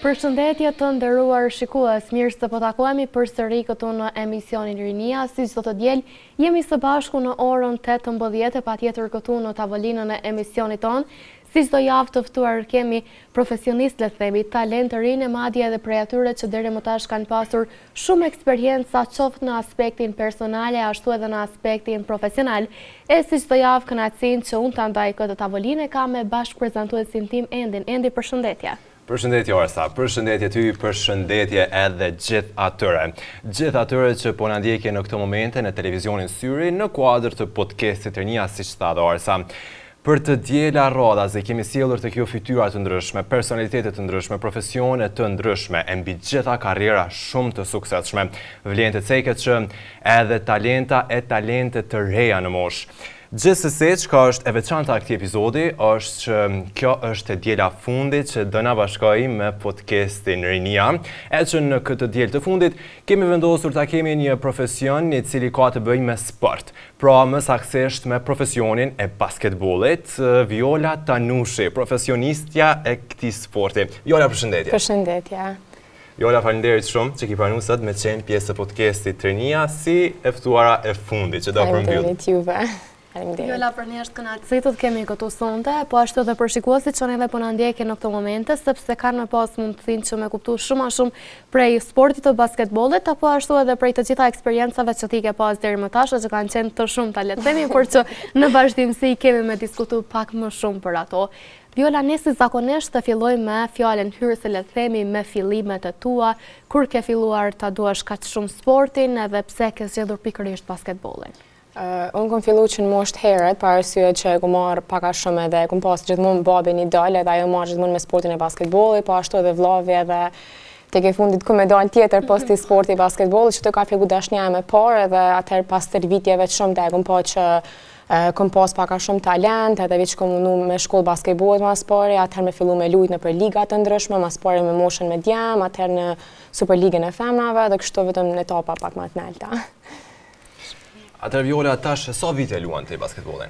Përshëndetje të nderuar shikues, mirë se po takohemi përsëri këtu në emisionin Rinia. Si çdo të diel, jemi së bashku në orën 18 e patjetër këtu në tavolinën e emisionit ton. Si çdo javë të ftuar kemi profesionistë, le të themi, talent të rinë, madje edhe prej atyre që deri më tash kanë pasur shumë eksperjenca qoftë në aspektin personale ashtu edhe në aspektin profesional. E si çdo javë kënaqësinë që unë ta ndaj këtë tavolinë kam me bashkëprezantuesin tim Endin. Endi, përshëndetje. Përshëndetje Orsa, përshëndetje ty, përshëndetje edhe gjithë atyre që po na ndjekin në këto momente në televizionin Syri në kuadër të podcastit Rinia, siç tha Orsa. Për të diela radhazi kemi sjellur të kjo fytyra të ndryshme, personalitete të ndryshme, profesione të ndryshme, e mbi gjitha karriera shumë të suksesshme. Vlen të ceket që edhe talenta të reja në moshë. Gjithsesi, çka është e veçanta këtij epizodi është që kjo është e diela fundit që do na bashkojë me podcastin Rinia, e që në këtë diel të fundit kemi vendosur ta kemi një profesion i cili ka të bëjë me sport. Pra më saktësisht me profesionin e basketbollit, Viola Tanushi, profesionistja e këtij sporti. Viola, përshëndetje. Përshëndetje. Viola, faleminderit shumë që ki pranuar sot me qenë pjesë e podcastit Rinia si e ftuara e fundit që do përmbyll. Faleminderit juve. Viola, për ne është kënaqësi të kemi këtu sonte, po ashtu edhe për shikuesit që neve po na ndjekin në këto momente, sepse kanë më pas mundësinë që me kuptu shumë a shumë prej sportit të basketbollit, apo ashtu edhe prej të gjitha eksperiencave që ti ke pas deri më tash, që kanë qenë të shumta, le të themi, por që në vazhdimsi kemi me diskutu pak më shumë për ato. Viola, ne si zakonisht të filloj me fjalën hyrëse, le të themi, me fillimet e tua, kur ke filluar ta duash kaq shumë sportin edhe pse ke zgjedhur pikërisht basketbollin? Unë kom fillu që në moshtë herët, për arsye që kom marrë paka shumë edhe kom pas gjithmonë babin idol edhe ajo marrë gjithmonë me sportin e basketbollit, po ashtu edhe vllavi edhe tek e fundit ku me dal tjetër posti sporti i basketbollit, që të ka fillu dashnia me parë edhe atëherë pas vitjeve të shumë kom pa që kom pas paka shumë talent, edhe veç kom mundu me shkollë basketbollit mas pari, atëherë me fillu me lujt në për ligat të ndryshme, mas pari me moshën me djem, atëherë në Superligën e femrave dhe kështu vetëm në etapa pak më të nalta. Atëherë Viola, tash sa vite luan ti basketbollin?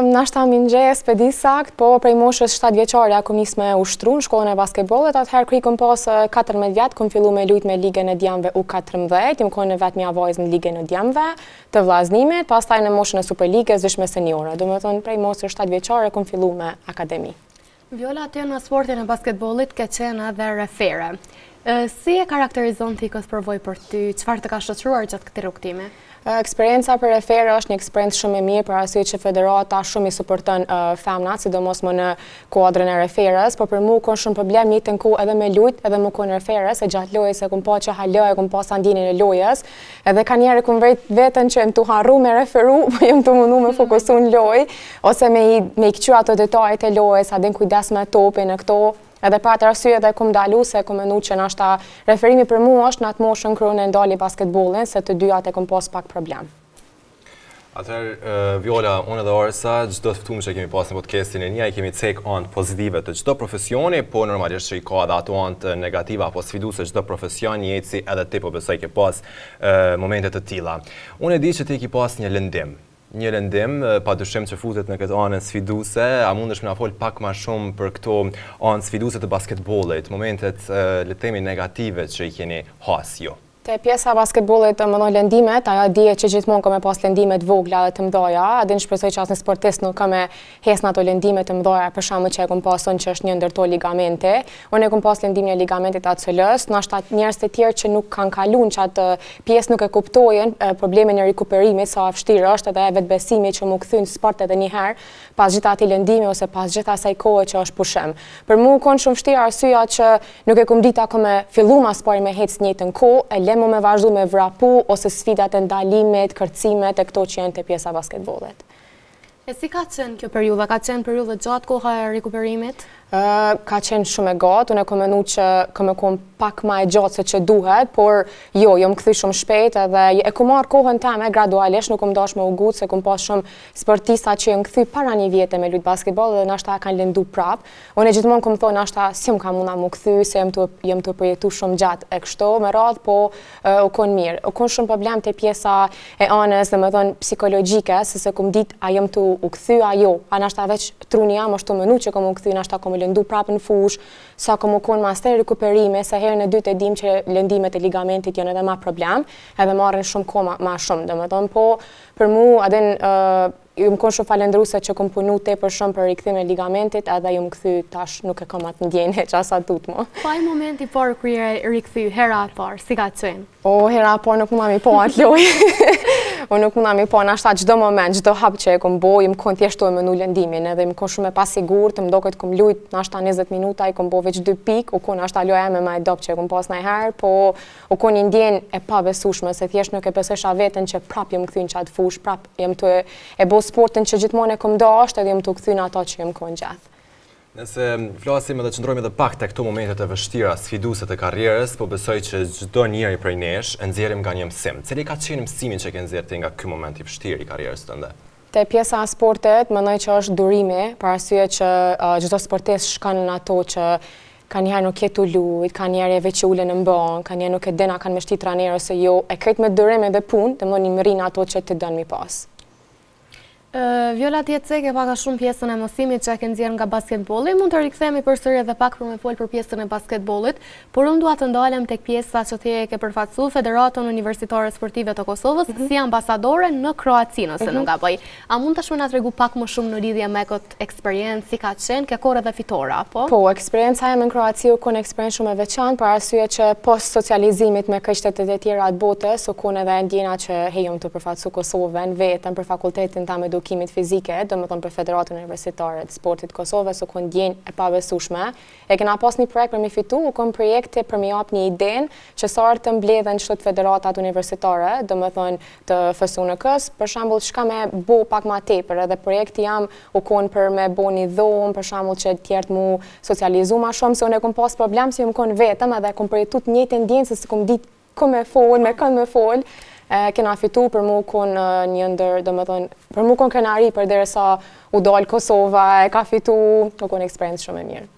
Nashta m'ingjes pe di sakt, po prej moshës 7 vjeçare kom nis me ushtru në shkollën e basketbollit, atëherë kur kom pas 14 vjet, kom fillu me lujt me ligën e djemve U14, jam qenë vetëm ja vajzë në ligën e djemve të vllazënimit, pastaj në moshën e Superligës veç me seniorë. Domethënë prej moshës 7 vjeçare kom fillu me akademi. Viola, ti në sportin e basketbollit ke qenë edhe refere. Si e karakterizon ti këtë përvojë për ty? Çfarë të ka shoqëruar gjatë këtij rrugtimi? Eksperienca për refere është një eksperiencë shumë e mirë për arsye që federata shumë i suporton femnat, sidomos më në kuadrën e referes, por për mua ka shumë problem në jetën kohë edhe me lujt, edhe më konë referes, e gjatë lojës e kom pa që haloj, kom pa sandinin e lojës, edhe ka njerë kom vret veten që jem tu harru me referu, po jem tu mundu me fokusu në lojë, ose me i këqy ato detajet e lojës, a din kujdes me topin e këto. Edhe për atë arsye edhe kom dalu se kom mendu që nashta referimi për mua është në atë moshën kur unë ndali basketbollin, se të dyjat e kom pas pak problem. Atëherë, Viola, unë edhe Orsa, çdo të ftuar që kemi pas në podcastin e Rinia, i kemi cek anë pozitive të çdo profesioni, po normalisht që i ka edhe ato anë negative apo sfiduese çdo profesion, jetësi edhe ti po besoj ke pas momente të tilla. Unë e di që ti ke pas një lëndim. Padyshim që futet në këtë anën sfiduese, a mundesh më na fol pak më shumë për këto anë sfiduese të basketbollit, momentet le të themi negative që i keni has ju? Te pjesa basketbollit më në lëndimet, ajo dihet që gjithmonë ka me pas lëndimet vogla dhe të mëdha, edhe shpresoj që asnjë sportist nuk ka me hesnë ato lëndime të mëdha, për shembull që e kom pasur që është një ndër to ligamente. Unë e kom pas lëndimin e ligamentit ACL-s, ndoshta njerëz të tjerë që nuk kanë kaluar çat pjesë nuk e kuptojnë problemin e rikuperimit, sa vështirë është edhe vetbesimi që mu kthyn sport edhe një herë pas gjithë atij lëndimi ose pas gjithë asaj kohe që është pushim. Për mua ka shumë vështirë arsyeja që nuk e kom ditë akoma fillu mas pari me hec njëjtën kohë, mu me vazhdu me vrapu ose sfidat e ndalimit, kërcimet e këto që janë të pjesa basketbollit. E si ka qenë kjo periudha? Ka qenë periudha gjatë koha e rikuperimit? Ka qenë shumë e gatë, unë e kom menu që kom e kom pak ma e gjatë se që duhet, por jo, jom këthy shumë shpejt edhe e kom marrë kohën teme gradualisht, nuk kom dash me u gutë se kom pas shumë sportista që jom këthy para një vjetë me lutë basketball dhe nashta kanë lëndu prap. Unë e gjithmonë kom thonë nashta si më ka muna mu këthy, se jem të projektu shumë gjatë e kështu me radhë, po u konë mirë. U konë shumë problem të pjesa e anës dhe me thonë psikologjike, se kom dit a jem të u këthy a jo, a nashta veç truni jam është të menu që kom u këthy, nashta kom lëndu prapë në fush, sa kom u konë master rekuperime, se herën e dytë e dim që lëndimet e ligamentit janë edhe ma problem, edhe marrin shumë kohë ma shumë, dhe me thonë, po për mu, adin, ju më konë shumë falendruse që kom punu tepër shumë për rikthim e ligamentit, edhe ju më këthy tash nuk e kom atë ndjenjë që asa tut mo. Pa i momenti parë kërë rikëthy, hera parë, si ka qenë? O, hera parë nuk muna mi po atë loj. Unë nuk muna mi po, nashta gjdo moment, gjdo hap që e kom bo, ju më konë thjeshtu e menu lëndimin, edhe më konë shumë e pasigur, të më do këtë kom lujt, nashta 20 minuta, i kom bo veç 2 pik, u konë nashta loja me ma e dop që e kom pas najherë, po u konë një ndjen e pabesueshme, se thjesht nuk e besesha veten që prap jëm këthyn qatë fush, prap jëm të e bo sportin që gjithmonë e kom dasht, edhe jëm të këthyn ato që jëm konë gjath. Nëse flasim edhe qëndrojmë edhe pak të këto momentet e vështira sfiduese të karrierës, po besoj që çdo njeri prej nesh e nxjerrim nga një mësim. Cili ka qenë mësimin që ke nxjerrë ti nga ky moment i vështirë i karrierës tënde? Te pjesa e sportit, mendoj që është durimi, për arsye që çdo sportist shkon në ato që ka njerë nuk jetu lujt, ka njerë e veç ule në mban, ka njerë nuk e dena kanë me shti trajnerë ose jo, e krejt me durim edhe punë, të më një mërin ato që të dënë mi pas. Viola Tjecek e paka shumë pjesën e mësimit që e ke nxjerrë nga basketbolli. Mund të rikthehemi përsëri edhe pak për me folë për pjesën e basketbollit, por unë dua të ndalem tek pjesa që ti e ke përfaqësuar Federatën Universitare Sportive të Kosovës si ambasadore në Kroaci, nëse nuk gaboj. A mund tash më na tregu pak më shumë në lidhje me këtë eksperiencë, si ka qenë, ke korë edhe fitore apo? Po, eksperienca ime në Kroaci u konë eksperiencë shumë e veçantë, për arsye që post socializimit me shtetet e tjera të botës, u konë edhe ndjena që jam të përfaqësoj Kosovën vetëm për fakultetin tam edukimit fizike, domethënë për Federatën Universitare të Sportit të Kosovës, u konë ndjenjë e pabesueshme. E kena pas një projekt për mi fitu, u konë projekte për mi jap një idenë që sa të mbledhen çdo federatat universitare, domethënë të FSUNK-s, për shembull çka me bo pak më tepër, edhe projekti jam u konë për me bo një dhomë, për shembull që të tjerë mu socializu më shumë, se unë e kom pas problem se më konë vetëm edhe kom përjetuar të njëjtën ndjenjë se kom ditë ku me fol, me kënd me fol. Kena fitu për mu konë një ndër, për mu konë krenari për derisa u dalë Kosova, e ka fitu, u konë eksperiencë shumë e mirë.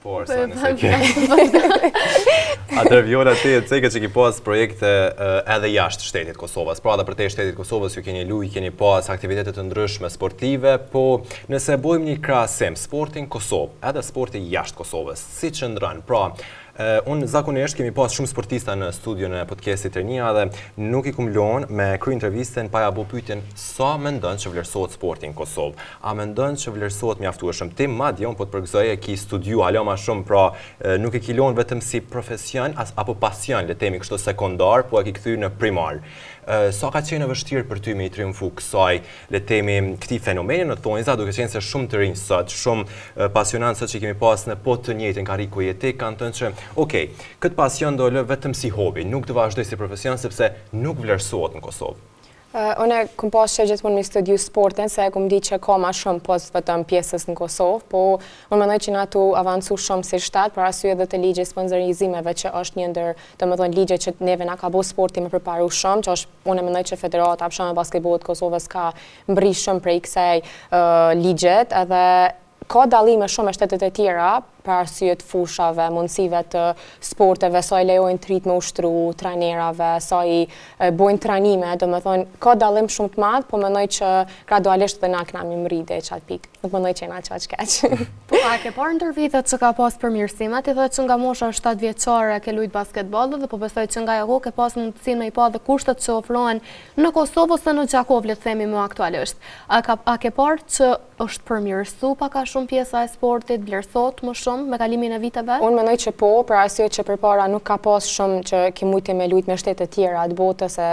Por, sa nëse ke. Atër Viola Tjecek që ki pas projekte edhe jashtë shtetit Kosovës, pra dhe për te shtetit Kosovës ju keni luj, keni pas aktivitetet të ndryshme sportive, po nëse bojmë një krahasim, sportin Kosovë, edhe sporti jashtë Kosovës, si që ndrën, pra, unë zakonisht kemi pas shumë sportista në studion e podcastit Ternia dhe nuk i kum lon me kry intervisten pa ja bo pyetjen sa mendon që vlerësohet sporti në Kosovë. A mendon që vlerësohet mjaftueshëm? Ti madje unë po të përgëzoj e ki studiu hala ma shumë, pra nuk e ki lon vetëm si profesion apo pasion, le temi kështu sekondar, po e ki kthy në primar. Sa ka qenë vështirë për ty me i triumfu kësaj, le temi këtij fenomeni në thonjza, duke qenë se shumë të rinj sot, shumë pasionantë sot që kemi pas në po të njëjtin karrikë ku jeti, kanë thënë që okej, këtë pasion do lë vetëm si hobi, nuk të vazhdoj si profesion sepse nuk vlerësohet në Kosovë. Unë kom pas që gjithmonë mi studiu sportin, se kom di që ka ma shumë pos vetëm pjesës në Kosovë, po unë mendoj që na tu avancu shumë si shtat, për arsye edhe të ligje sponsorizimeve që është një ndër, domethënë ligje që neve na ka bo sporti me përparu shumë, që është unë mendoj që Federata e basketbollit Kosovës ka mbri shumë prej kësaj ligjet, edhe ka dallime shumë me shtetet e tjera, për arsye të fushave, mundësive të sporteve, sa i lejojnë të rritë me ushtru, trajnerave, sa i bojnë trajnime, domethënë ka dallim shumë të madh, po mendoj që gradualisht dhe na kena mi mrite qatë pikë. Nuk mendoj që jena qaq keq. Po, a ke parë ndërvitet që ka pas përmirësime, ti thotë që nga mosha 7 vjeçare ke lujt basketball dhe po besoj që nga ajo ke pas mundësinë me i pa dhe kushtet që ofrohen në Kosovë ose në Gjakov, le të themi më aktualisht. A ke parë që është përmirësu paka shumë pjesa e sportit, vlerësohet më shumë me kalimin e viteve? Unë mendoj që po, për arsye që përpara nuk ka pas shumë që ke mujtë me lujt me shtete tjera të botës, se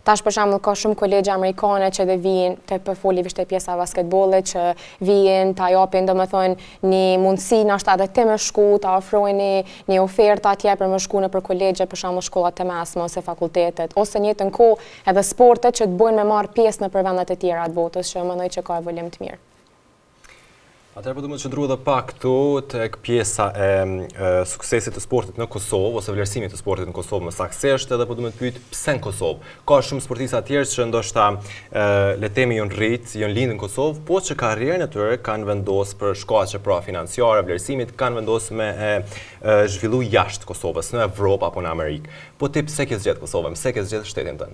tash për shembull ka shumë kolegje amerikane që dhe vijin të përfoli vishte pjesa basketbollit, që vijin ta japin domethënë një mundësi nashta edhe ti më shku, ta ofrojnë një ofertë atje për më shku në për kolegje, për shembull shkollat e mesme ose fakultetet, ose në njëjtën kohë edhe sportet që të bojnë me marr pjesë në për vendet e tjera të botës, që mendoj që ka evolim të mirë. Atëherë po du më të qëndru edhe pak këtu tek pjesa e suksesit të sportit në Kosovë ose vlerësimit të sportit në Kosovë më saktësisht, edhe po du më të pyet pse në Kosovë. Ka shumë sportista të tjerë që ndoshta le temi janë rrit, janë lindë në Kosovë, po që karrierën e tyre kanë vendosur për shkaqe pra financiare, vlerësimit kanë vendosur me zhvillu jashtë Kosovës, në Evropë apo në Amerikë. Po ti pse ke zgjedhur Kosovën? Pse ke zgjedhur shtetin tënd?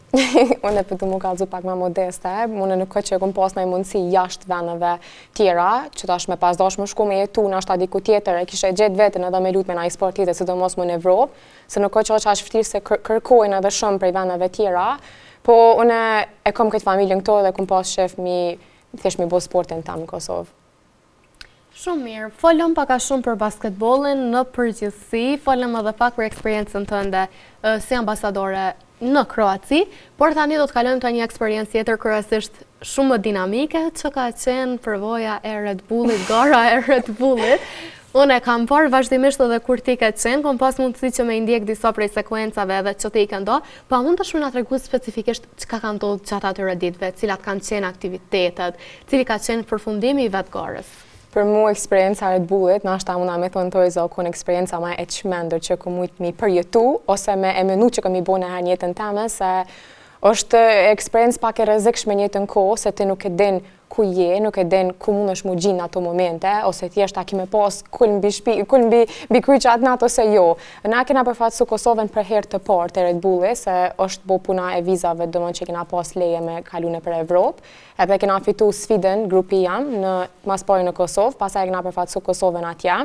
Unë po të më kallëzu pak më modeste, unë nuk ka që kom pas ndonjë mundësi jashtë vendeve tjera, që tash me pas dash më shku me jetu në ashta diku tjetër, e kishe gjetë vetën edhe me lut me ndonjë sport tjetër, sidomos më në Evropë, se nuk ka që është aq vështirë se kërkojnë edhe shumë prej vendeve tjera, po unë e kam këtë familjen këto dhe kom pas shef thjesht mi bo sportin tam në Kosovë. Shumë mirë, folëm pak a shumë për basketbolin në përgjithësi, folëm edhe pak për eksperiencën tënde si ambasadore në Kroaci, por tani do të kalojmë të një eksperiencë tjetër kryesisht shumë më dinamike, që ka qenë përvoja e Red Bullit, gara e Red Bullit. Unë e kam parë vazhdimisht edhe kur ti ke qenë, kom pas mundësi që me ndjek disa prej sekuencave edhe që ti i këndo, pa mund të shumë nga tregu specifikisht çka ka ndodhur gjatë atyre ditëve, cilat kanë qenë aktivitetet, cili ka qenë përfundimi i vetë garës. Për mu eksperienca Red Bullit, nashta muna me thonë të ojzo kun eksperienca ma e qmendur që ku mujtë mi përjetu, ose me e menu që kom i bo në her njëtën teme, se është eksperiencë pak e rrezikshme njëtën kohë, se ti nuk e din ku je, nuk e din ku mund është mu gjinë në ato momente, ose ti është aki me pas kull mbi kryqat në ato se jo. Na kena përfatësu Kosovën për herë të parë të Red Bullit, se është bo puna e vizave dëmën që kena pas leje me kalune për Evropë, edhe kena fitu sfidën, grupi jam, në mas pari në Kosovë, pasaj kena përfatësu Kosovën atje.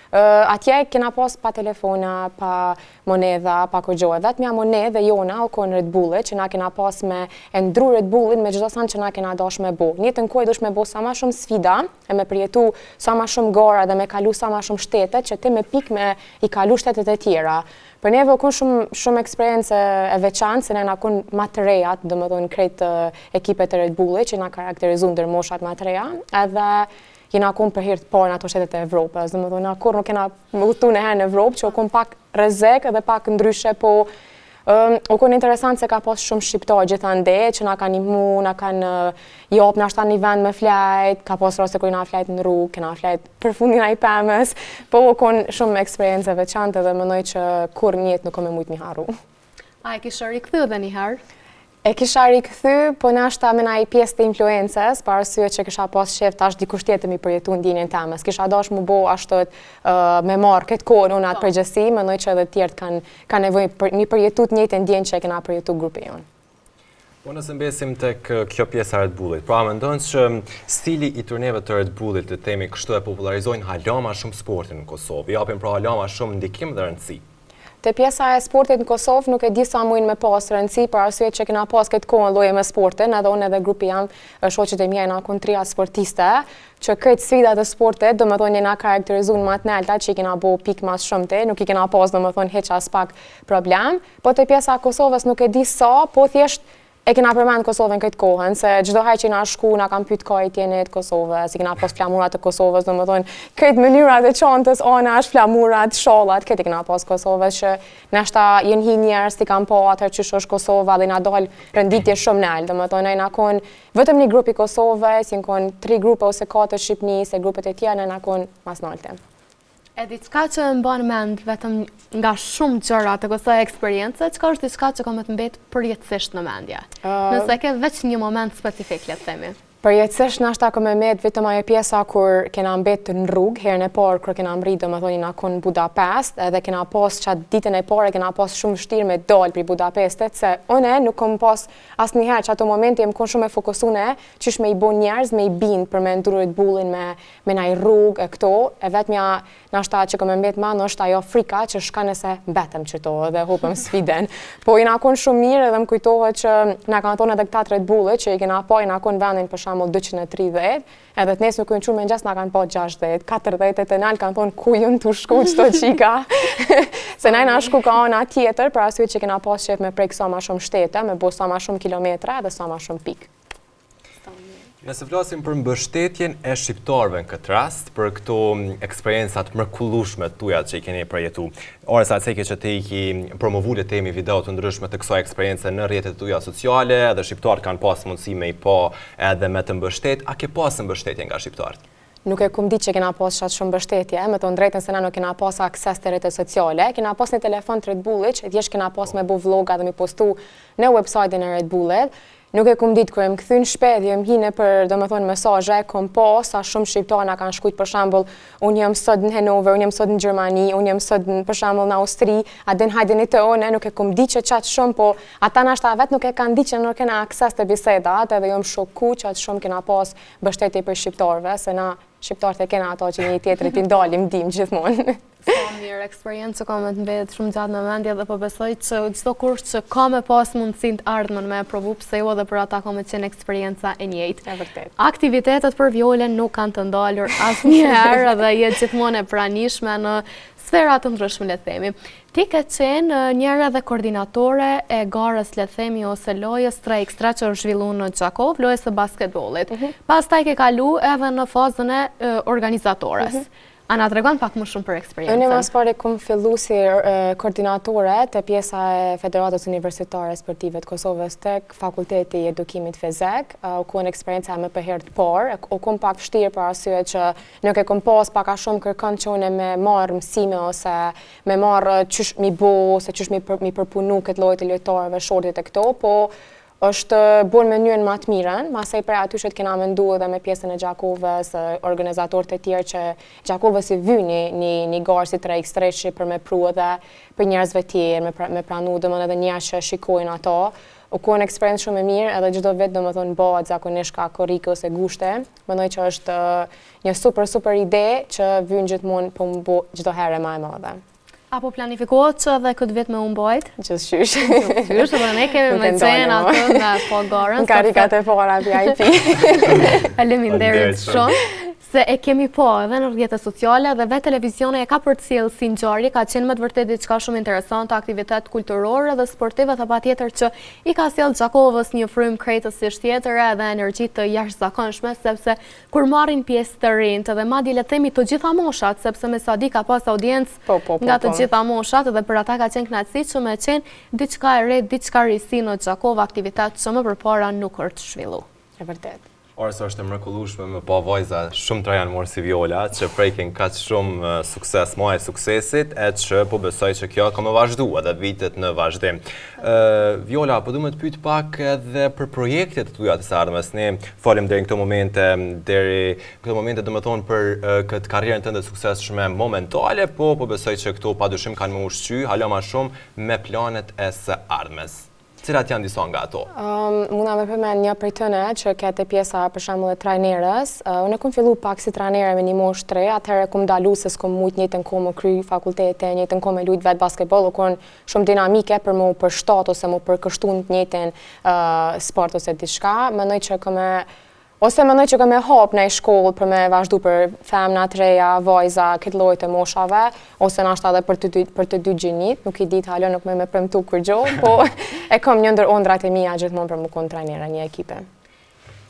Atje kena pas pa telefona, pa monedha, pa kërgjoj. Vetëmja monedhe jona o konë Red Bullit, që na kena pas me ndru Red Bullit me gjithë sanë që na kena dash me bo. Njëtën kohë dush me bo sa ma shumë sfida, e me përjetu sa ma shumë gara dhe me kalu sa ma shumë shtetet, që ti me pik me i kalu shtetet e tjera. Për neve o kun shumë eksperiencë e veçanë, se ne na kun ma të rejat, dhe më thonë krejt ekipet e Red Bullit, që na karakterizu ndër moshat ma të reja, edhe jena kun për hirtë parë në ato shtetet e Evropës. Dhe më thonë, kur nuk kena udhëtu në herë në Evropë, që o kun pak rrezik edhe pak ndryshe, po o kun interesant se ka pas shumë shqiptarë gjithande, që na kanë imu, na kanë japë në ashta një vend me flajt, ka pas raste kur na flajt në rrugë, kena flajt për fundin a i pëmës, po o kun shumë eksperiencë veçante dhe mënoj që kur njët nuk kom e mujtë mi haru. A e kisha rikëthy dhe një herë? E kisha rikëthy, po nashta me na i pjesë të influencës, pa arsye që kisha pas shef tash dikush tjetër mi përjetu ndjenjen temës. Kisha dash mu bo ashtot me marrë këtë kohë në atë përgjësi, mendoj që edhe tjertë kanë nevojë mi përjetu të njëjtën ndjenjë që e kena përjetu grupi jonë. Po nëse mbesim tek kjo pjesa e Red Bullit, pra mendon që stili i turneve të Red Bullit të themi kështu e popularizojnë hala ma shumë sportin në Kosovë, japin pra hala ma shumë ndikim dhe rëndësi. Te pjesa e sportit në Kosovë nuk e di sa mujnë me pas rëndësi, për arsye që kena pas këtë kohën lloje me sportin, edhe unë edhe grupi jam shoqet e mia na kun 3 sportiste, që këtë sfidat e sportit, domethënë na karakterizuan më të nalta që i kena bo pik mas shumëte, nuk i kena pas domethënë hiç as pak problem, po te pjesa e Kosovës nuk e di sa, po thjesht e kena përmend Kosovën këtë kohën, se çdo herë që na shku, na kanë pyet ka jetën Kosovës, si kena pas flamurat e Kosovës, domethënë këtë mënyrat e çantës, anash, flamurat, shallat, këtë kena pas Kosovës që nashta janë hi njerëz që kanë pa atë që është Kosova dhe na dal renditje shumë nal, domethënë na kon vetëm një grup i Kosovës, janë kon 3 grupe ose 4 Shqipnisë, grupet e tjera na kon mas nalte. E diçka që më bën mend vetëm nga shumë gjëra të kësaj eksperience, çka është diçka që ka më të mbet përjetësisht në mendje? Nëse ke veç një moment specifik, le të themi. Përjetësisht nashta kom e met vetëm ajo pjesa kur kena mbet në rrugë, herën e parë kur kena mbrit domethënë na kon Budapest, edhe kena pas çat ditën e parë kena pas shumë vështirë me dal për Budapestet, se unë nuk kom pas asnjëherë që ato momente jam kon shumë e fokusuar çish me i bën njerëz, me i bind për me ndurë Red Bullin me na i rrugë e këto, e vetmja nashta që kom e mbet më është ajo frika që shka nëse mbetëm qëto dhe hupëm sfiden. Po i na kon shumë mirë edhe më kujtohet që na kanë thonë edhe këta Red Bullit që i kena pa i na kon vendin për shembull 230, edhe të nesër kur me ngjas na kanë pa 60, 40 të nal kanë thonë ku jun tu shku çto çika. Se na shku ka ana tjetër për arsye që kena pas shef me prek sa më shumë shtete, me bo sa më shumë kilometra dhe sa më shumë pikë. Nëse flasim për mbështetjen e shqiptarëve në këtë rast, për këto eksperiencat mrekullueshme tuaja që i keni përjetu. Ora sa që ti i promovu le temi video të ndryshme të kësaj eksperience në rrjetet tuaja sociale, dhe shqiptarët kanë pas mundësi me i pa edhe me të mbështet, a ke pas mbështetje nga shqiptarët? nuk e kum ditë që kena pas shatë shumë mbështetje, me të drejtën se na nuk kena pas akses të rrjetet sociale, kena pas një telefon të Red Bullit, që thjesht kena pas me bu vloga dhe me postu në website-in e Red Bullit. Nuk e kum ditë kur e më kthyn shpejt, jam hine për domethënë mesazhe, kom pas sa shumë shqiptarë na kanë shkruajtur për shembull, unë jam sot në Hanover, unë jam sot në Gjermani, unë jam sot për shembull në Austri, a den hajdeni të one, nuk e kum ditë që çat shumë, po ata nashta vet nuk e kanë ditë që nuk kena akses të bisedat, edhe jam shoku që atë shumë kena pas mbështetje për shqiptarëve, se na shqiptarët e kena ato që një tjetrit i ndalim dim gjithmonë. Sa mirë eksperiencë ka me të mbetet shumë gjatë në mendje dhe po besoj që çdo kush që ka me pas mundësinë të ardhmen me provu pse jo edhe për ata ka me qenë eksperienca e njëjtë. E vërtet. Aktivitetet për Violen nuk kanë të ndalur asnjëherë dhe jetë gjithmonë e pranishme në sfera të ndryshme, le të themi. Ti ke qenë njëra dhe koordinatore e garës, le të themi, ose lojës 3x3 që është zhvilluar në Gjakov, lojës së basketbollit. Pastaj ke kalu edhe në fazën e organizatores. A na tregon pak më shumë për eksperiencën? Unë mas pari kum fillu si koordinatore të pjesa e Federatës Universitare Sportive të Kosovës tek Fakulteti i Edukimit Fizik. U kon eksperjenca më për herë të parë, u kom pak vështirë për arsye që nuk e kom pas pak a shumë kërkon që unë me marr mësime ose me marr çysh mi bo ose çysh mi përpunu këtë lloj të lojtarëve shortit e këto, po është bën në mënyrën më të mirën, masaj për aty që kena menduar edhe me pjesën e Gjakovës, organizatorët e tjerë që Gjakovës i vyni një garë si 3x3 për me pru edhe për njerëzve tjerë, me pranu dëmën edhe njerëz që shikojnë ato. U kon eksperiencë shumë e mirë, edhe çdo vit domethënë bëhet zakonisht ka korrike ose gushte. Mendoj që është një super ide që vyn gjithmonë po më çdo herë më e madhe. Apo planifikohet që dhe këtë vit me umbajt? Gjithçysh. Gjithçysh, dhe ne kemi me qenë atë me po garën. Në karikat e fora VIP. Faleminderit shumë. Se e kemi po edhe në rrjetet sociale dhe vetë televizioni e ka përcjell si ngjarje, ka qenë me të vërtetë diçka shumë interesante, aktivitet kulturor dhe sportiv, dhe patjetër që i ka sjell Gjakovës një frymë krejtësisht tjetër dhe energji të jashtëzakonshme, sepse kur marrin pjesë të rinjt dhe madje le të themi të gjitha moshat, sepse me sa di ka pas audiencë nga të gjitha moshat dhe për ata ka qenë kënaqësi që me qenë diçka e re, diçka risi në Gjakovë, aktivitet që më përpara nuk është zhvilluar. E vërtet. Orës është e mrekullueshme me pa vajza shumë të janë morë si Viola, që prekin kaq shumë sukses, ma e suksesit, e që po besoj që kjo ka më vazhdu edhe vitet në vazhdim. Viola, po du me të pyet pak edhe për projektet të tuja të së ardhmes. Ne falim deri në këto momente, dhe më thonë për këtë karrierën tënde suksesshme momentale, po besoj që këto padyshim kanë më ushqy, hala ma shumë me planet e së ardhmes. Cilat janë disa nga ato? Muna me përmend një prej tyne që kete pjesa për shembull e trajnerës. Unë kom fillu pak si trajnere me një moshë 3, atëherë kom dalu se s'kom mujt njëjtën kohë më kry fakultete, njëjtën kohë me lujt vetë basketball, u kon shumë dinamike për mu përshtat ose mu përkështu në njëjtën sport ose diçka. Mendoj që mendoj që kam e hap në shkollë për me vazhdu për femna të reja, vajza, këtë lloj të moshave, ose nashta edhe për të dy gjinit, nuk i ditë hala, nuk me premtu kur gjohë, po e kam një ndër ëndrat e mia gjithmonë për më konë trajnera një ekipe.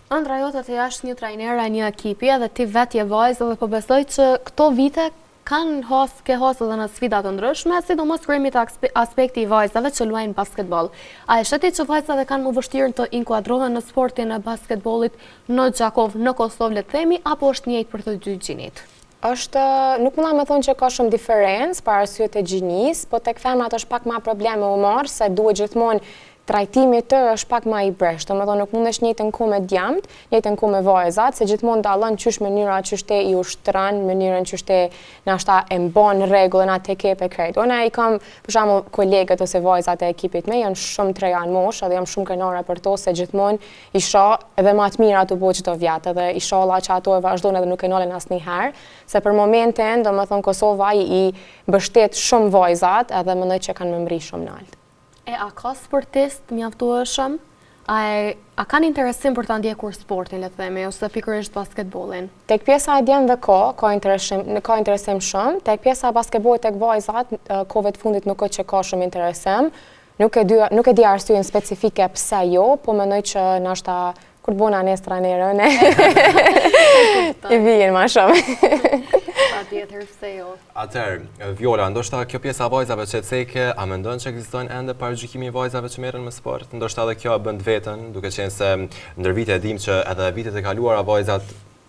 Ëndra jote të jash një trajnera një ekipi, edhe ti vetë je vajzë, dhe po besoj që këto vite ke hasë edhe në sfida të ndryshme, sidomos kur jemi të aspekti i vajzave që luajnë basketball. A e sheti që vajzave kanë më vështirë të inkuadrohen në sportin e basketbollit në Gjakovë, në Kosovë, le të themi, apo është njëjtë për të dy gjinit? Nuk mund me thonë që ka shumë diferencë për arsye të gjinis, po tek femrat është pak ma probleme u marë, se duhet gjithmonë trajtimi të është pak ma i bresht, do me thonë nuk mundesh njëjtën kohë me djamt, njëjtën kohë me vajzat, se gjithmonë dallon qysh mënyra qysh te i ushtran, mënyrën qysh te nashta e mban rregullën atë kep e krejt. Unë i kam për shembull kolegët ose vajzat e ekipit me janë shumë të reja në moshë dhe jam shumë kënaqur për to se gjithmonë i shoh edhe më të mira ato bëj çdo vit edhe inshallah që ato e vazhdojnë edhe nuk e nalen asnjëherë, se për momentin do me thonë Kosova i mbështet shumë vajzat edhe mendoj që kanë më mri shumë lart. A ka sportist mjaftueshëm? A kanë interesim për ta ndjekur sportin, le të themi, ose pikërisht basketbollin? Tek pjesa e djemve ka interesim shumë, tek pjesa e basketbollit tek vajzat, kohëve të fundit nuk që ka shumë interesim. Nuk e di arsyeën specifike pse jo, po mendoj që nashta kur bona nes trajnerën i vjen më shumë. Patjetër pse jo. Atëherë, Viola, ndoshta kjo pjesa e vajzave që ceke, a mendon që ekziston ende parajgjykimi i vajzave që merren me sport? Ndoshta edhe kjo bën vetën, duke qenë se ndër vite e dim që edhe vitet e kaluara vajzat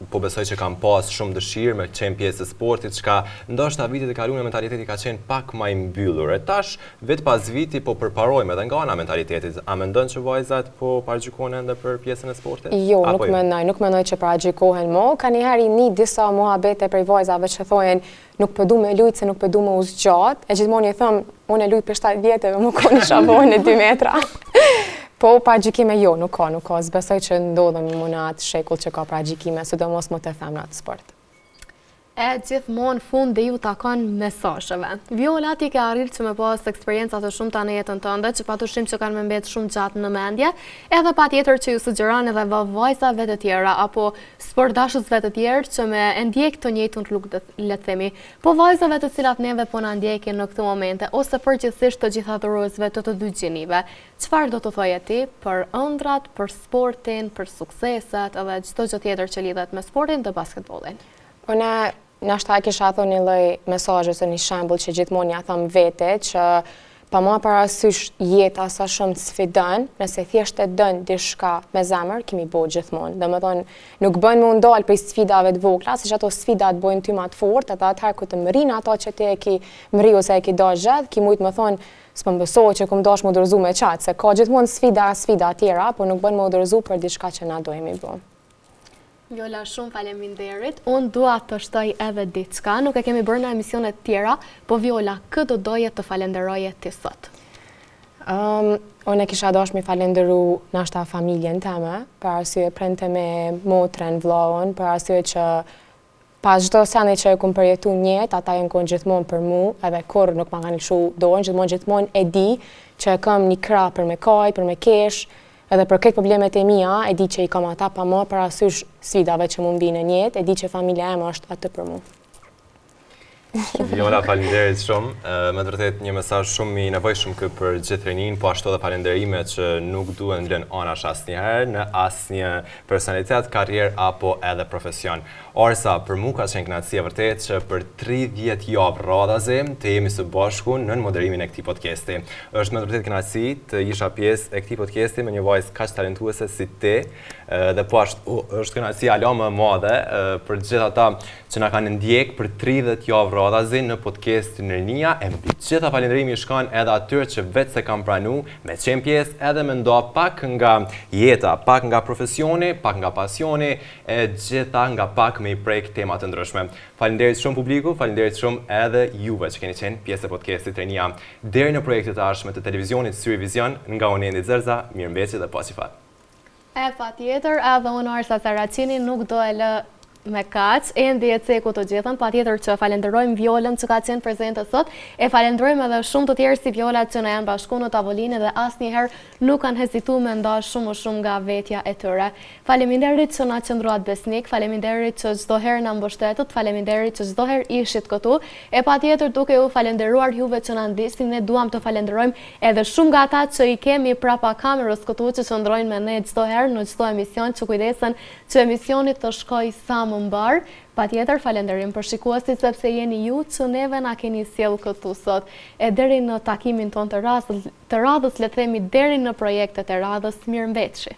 po besoj që kam pas shumë dëshirë me qenë pjesë e sportit, çka ndoshta vitet e kaluara mentaliteti ka qenë pak më i mbyllur. E tash vetë pas viti po përparojmë edhe nga ana mentalitetit. A mendon që vajzat po paragjykohen ende për pjesën e sportit? Jo, nuk mendoj që paragjykohen mo. Ka njëherë një disa muhabete prej vajzave që thojen nuk po du me lujt se nuk po du me uzgjat. E gjithmonë i them, unë e lujt për 7 vjeteve, më koni shabojnë e 2 metra. Po, paragjykime jo, nuk ka. Zbesoj që ndodhemi më në atë shekull që ka paragjykime, sidomos më të femra të sport. Gjithmonë fundi ju takon mesazheve. Viola, ti ke arritur që me pas eksperjenca të shumta në jetën tënde, që patyshim që kanë më mbet shumë gjatë në mendje, edhe patjetër që ju sugjeron edhe vajzave të tjera apo sportdashësve të tjerë që me ndjek të njëjtën rrugë, le të themi. Po vajzave të cilat neve po na ndjekin në këtë momente ose përgjithsisht të gjitha adhuruesve të dy gjinive, çfarë do të thoje ti për ëndrat, për sportin, për sukseset edhe çdo gjë tjetër që lidhet me sportin dhe basketbollin? Unë nashta kisha thonë një lloj mesazhi ose një shembull që gjithmonë ja them vete që pa marrë parasysh jeta sa shumë sfidon, nëse thjesht e dën diçka me zemër, kemi bërë gjithmonë. Domethënë, nuk bën më ndal prej sfidave të vogla, siç ato sfida të bëjnë ty më të fortë, atëherë ku të mrin ato që ti e ki mri ose e ki dash gjatë, ki mujt më thonë s'po besohet që kum dash më udhërzu me çat, se ka gjithmonë sfida tjera, por nuk bën më udhërzu për diçka që na dojmë bë. Viola, shumë faleminderit. Unë dua të shtoj edhe diçka, nuk e kemi bërë në emisionet tjera, po Viola, këtë do doje të falenderoje ti sot? Unë e kisha dashur mi falenderu nashta familjen time, për arsye prente me motrën, vllaun, për arsye që pas çdo sene që e kum përjetu njët, ata janë konë gjithmonë për mu, edhe kur nuk ma kanë lëshu dorën, gjithmonë e di që kam një krah për me kaj, për me kesh, edhe për këtë problemet e mia, e di që i kam ata pa marrë parasysh sfidave që mund vinë në jetë, e di që familja eme është atë për mua. Viola, faleminderit shumë. Me të vërtet një mesazh shumë i nevojshëm kë për gjithë rinin, po ashtu edhe falenderime që nuk duhen lënë anash asnjëherë në asnjë personalitet, karrierë apo edhe profesion. Orsa, për mua ka qenë kënaqësi e vërtet që për 30 javë radhazi të jemi së bashku në moderimin e këtij podcasti. Është me të vërtet kënaqësi të isha pjesë e këtij podcasti me një vajzë kaq talentuese si ti, dhe po është kënaqësi alo më e madhe për gjithë ata që na kanë ndjek për 30 javë radhazi në podcastin e Rinia, e mbi gjitha falenderimi shkon edhe atyre që vetë se kam pranu me qenë pjesë edhe me ndoa pak nga jeta, pak nga profesioni, pak nga pasioni, e gjitha nga pak me i prejk temat të ndryshme. Falenderit shumë publiku, falenderit shumë edhe juve që keni qenë pjesë e podcastit Rinia. Deri në projektet të ashme të televizionit Syri Vision, nga unë Endi Zerza, mirëmbëjtje dhe paqifat. Patjetër, edhe unë Orsa Saracini nuk do e lë me kaq, Endi e ceku të gjithën, patjetër që falenderojmë Violën që ka qenë prezente sot, e falenderojmë edhe shumë të tjerë si Viola që na janë bashku në tavolinë dhe asnjëherë nuk kanë hezituar me nda shumë nga vetja e tyre. Faleminderit që na qëndruat besnik, faleminderit që çdo herë na mbështetët, faleminderit që çdo herë ishit këtu, e patjetër duke u falenderuar juve që na ndihni, ne duam të falenderojmë edhe shumë nga ata që i kemi prapa kamerës këtu që qëndrojnë me ne çdo herë në çdo emision, që kujdesen që emisioni të shkojë sa më mbar. Patjetër falenderim për shikuesit sepse jeni ju që neve na keni sjell këtu sot. E deri në takimin ton të radhës, le të themi deri në projektet e radhës, mirëmbëjtje.